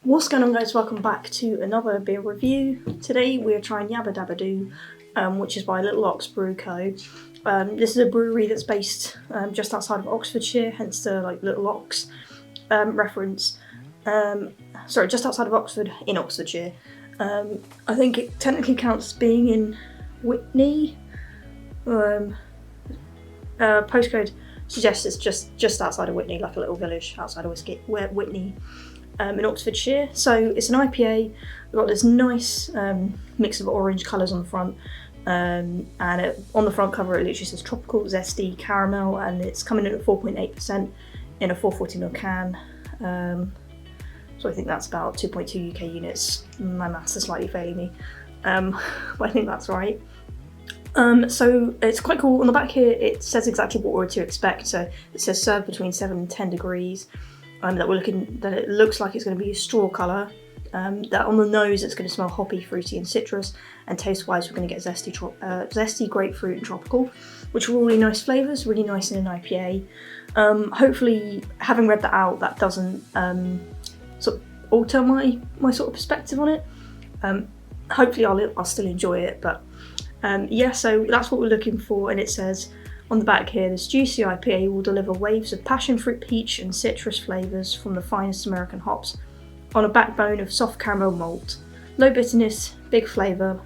What's going on, guys? Welcome back to another beer review. Today we're trying Yabba Dabba, which is by Little Ox Brew Co. This is a brewery that's based just outside of Oxfordshire, hence the Little Ox reference. Sorry, just outside of Oxford, in Oxfordshire. I think it technically counts as being in Whitney. Postcode suggests it's just outside of Whitney, like a little village outside of Whitney. In Oxfordshire. So it's an IPA. We've got this nice mix of orange colours on the front, and on the front cover it literally says tropical, zesty, caramel, and it's coming in at 4.8% in a 440ml can. So I think that's about 2.2 UK units. My maths is slightly failing me, but I think that's right. So it's quite cool. On the back here it says exactly what we're to expect. So it says served between 7 and 10 degrees. That it looks like it's going to be a straw colour. That on the nose it's going to smell hoppy, fruity and citrus, and taste-wise we're going to get zesty, grapefruit and tropical, which are all really nice flavours, really nice in an IPA. Hopefully, having read that out, that doesn't sort of alter my sort of perspective on it. Hopefully I'll still enjoy it, but yeah, so that's what we're looking for. And it says on the back here, this juicy IPA will deliver waves of passion fruit, peach and citrus flavours from the finest American hops on a backbone of soft caramel malt. Low bitterness, big on flavour,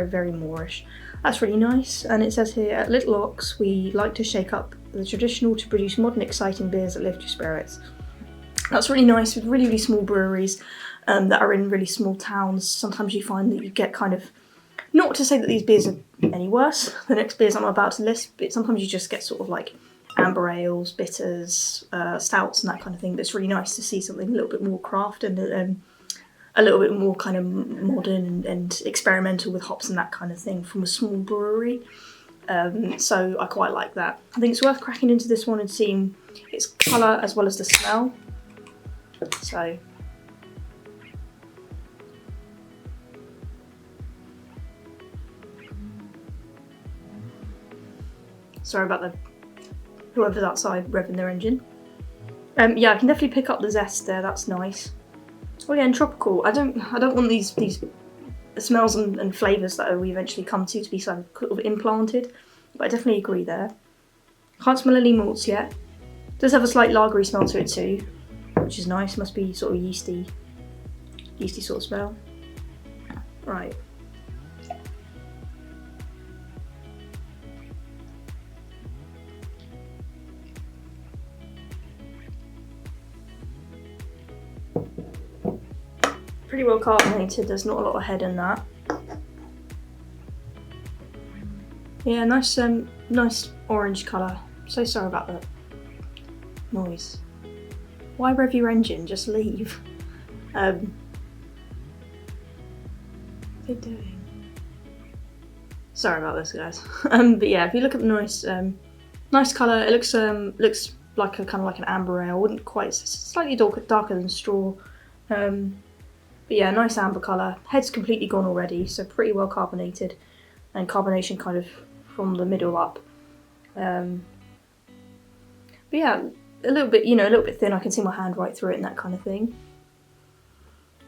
very Moorish. That's really nice. And it says here, at Little Ox, we like to shake up the traditional to produce modern exciting beers that lift your spirits. That's really nice with really, really small breweries that are in really small towns. Sometimes you find that you get kind of, not to say that these beers are any worse, the next beers I'm about to list, but sometimes you just get sort of like amber ales, bitters, stouts and that kind of thing. But it's really nice to see something a little bit more craft and a little bit more kind of modern and experimental with hops and that kind of thing from a small brewery. So I quite like that. I think it's worth cracking into this one and seeing its colour as well as the smell. So sorry about whoever's outside revving their engine. Yeah, I can definitely pick up the zest there. That's nice. Oh yeah, and tropical. I don't want these smells and flavours that we eventually come to be sort of implanted, but I definitely agree there. Can't smell any malts yet. Does have a slight lagery smell to it too, which is nice. Must be sort of yeasty sort of smell. Right. Pretty well carbonated, there's not a lot of head in that. Yeah, nice orange colour. So sorry about the noise. Why rev your engine? Just leave. What are they doing? Sorry about this, guys. But yeah, if you look at the nice colour, it looks like a kind of like an amber ale. Wouldn't quite, slightly darker than straw. But yeah, nice amber colour. Head's completely gone already, so pretty well carbonated, and carbonation kind of from the middle up. But yeah, a little bit thin. I can see my hand right through it and that kind of thing.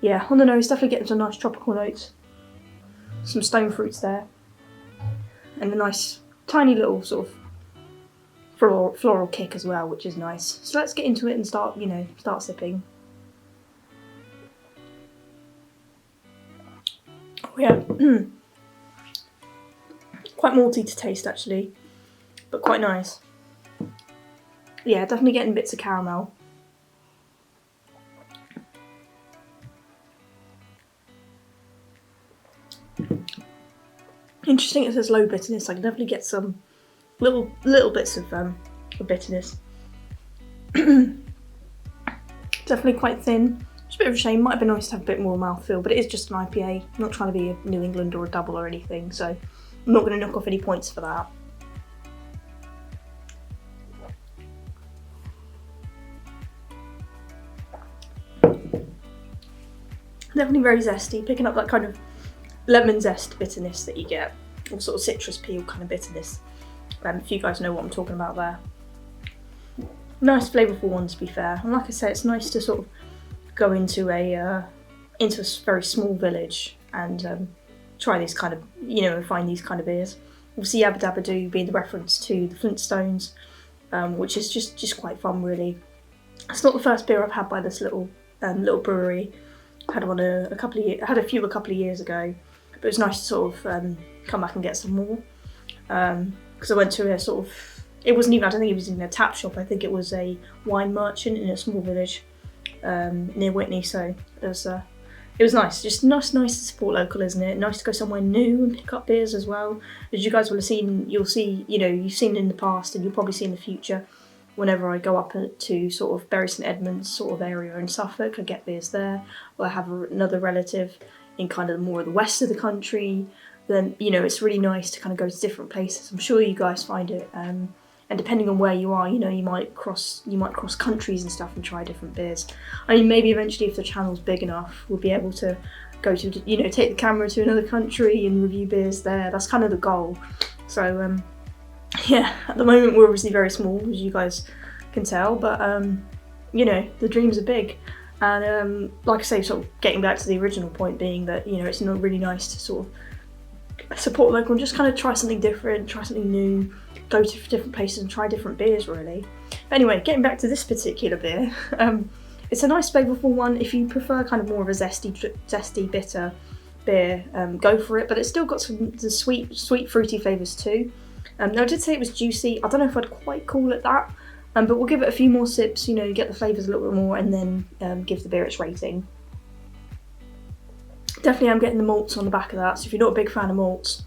Yeah, on the nose, definitely getting some nice tropical notes. Some stone fruits there, and a nice tiny little sort of floral kick as well, which is nice. So let's get into it and start sipping. Oh yeah, quite malty to taste actually, but quite nice. Yeah, definitely getting bits of caramel. Interesting, it says low bitterness. I can definitely get some little bits of bitterness. Definitely quite thin. It's a bit of a shame. Might have been nice to have a bit more mouthfeel, but it is just an IPA. I'm not trying to be a New England or a double or anything, so I'm not going to knock off any points for that. Definitely very zesty, picking up that kind of lemon zest bitterness that you get, or sort of citrus peel kind of bitterness. If you guys know what I'm talking about there. Nice flavourful one, to be fair. And like I say, it's nice to sort of go into a very small village and try these kind of, and find these kind of beers. Obviously Yabba Dabba Do being the reference to the Flintstones, which is just quite fun really. It's not the first beer I've had by this little brewery. I had one a couple of years ago, but it was nice to sort of come back and get some more. Because I went to a sort of, I don't think it was even a tap shop, I think it was a wine merchant in a small village near Whitney, so it was nice. Just nice to support local, isn't it? Nice to go somewhere new and pick up beers as well. As you guys will have seen, you've seen in the past and you'll probably see in the future, whenever I go up to sort of Bury St Edmunds sort of area in Suffolk, I get beers there. Or I have another relative in kind of more of the west of the country, then, it's really nice to kind of go to different places. I'm sure you guys find it. And depending on where you are, you might cross countries and stuff and try different beers. I mean, maybe eventually if the channel's big enough, we'll be able to go to, take the camera to another country and review beers there. That's kind of the goal. So, yeah, at the moment we're obviously very small, as you guys can tell, but, the dreams are big. And like I say, sort of getting back to the original point being that, it's not really nice to sort of support local and just kind of try something different, try something new, go to different places and try different beers really. But anyway, getting back to this particular beer, it's a nice flavourful one. If you prefer kind of more of a zesty bitter beer, go for it, but it's still got the sweet fruity flavours too. Now I did say it was juicy. I don't know if I'd quite call it that, but we'll give it a few more sips, get the flavours a little bit more, and then give the beer its rating. Definitely I'm getting the malts on the back of that, so if you're not a big fan of malts,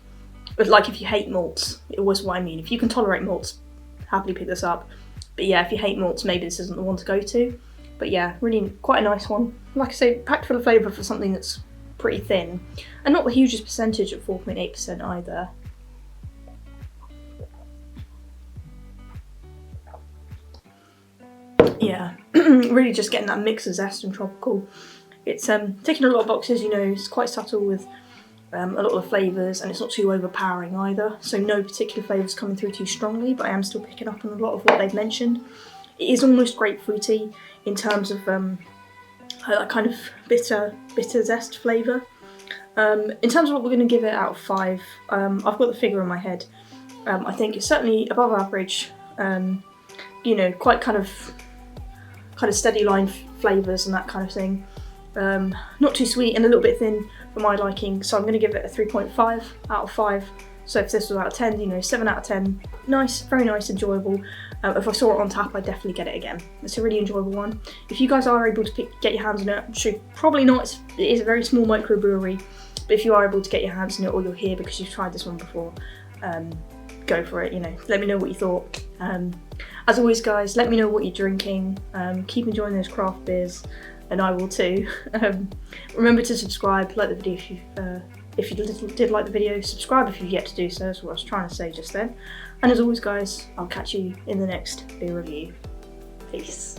but like if you hate malts, it was what I mean. If you can tolerate malts, happily pick this up. But yeah, if you hate malts, maybe this isn't the one to go to. But yeah, really quite a nice one. Like I say, packed full of flavour for something that's pretty thin. And not the hugest percentage at 4.8% either. Yeah, really just getting that mix of zest and tropical. It's ticking a lot of boxes, it's quite subtle with a lot of the flavours, and it's not too overpowering either, so no particular flavours coming through too strongly, but I am still picking up on a lot of what they've mentioned. It is almost grapefruity in terms of that kind of bitter zest flavour. In terms of what we're going to give it out of 5, I've got the figure in my head. I think it's certainly above average, quite kind of steady line flavours and that kind of thing. Not too sweet and a little bit thin for my liking, so I'm going to give it a 3.5 out of 5. So if this was out of 10, 7 out of 10. Nice, very nice, enjoyable. If I saw it on tap, I'd definitely get it again. It's a really enjoyable one. If you guys are able to get your hands on it, I'm sure probably not, it is a very small microbrewery, but if you are able to get your hands on it or you're here because you've tried this one before, go for it, let me know what you thought. As always guys, let me know what you're drinking, keep enjoying those craft beers, and I will too. Remember to subscribe, like the video if you did like the video, subscribe if you've yet to do so, that's what I was trying to say just then. And as always guys, I'll catch you in the next beer review. Peace.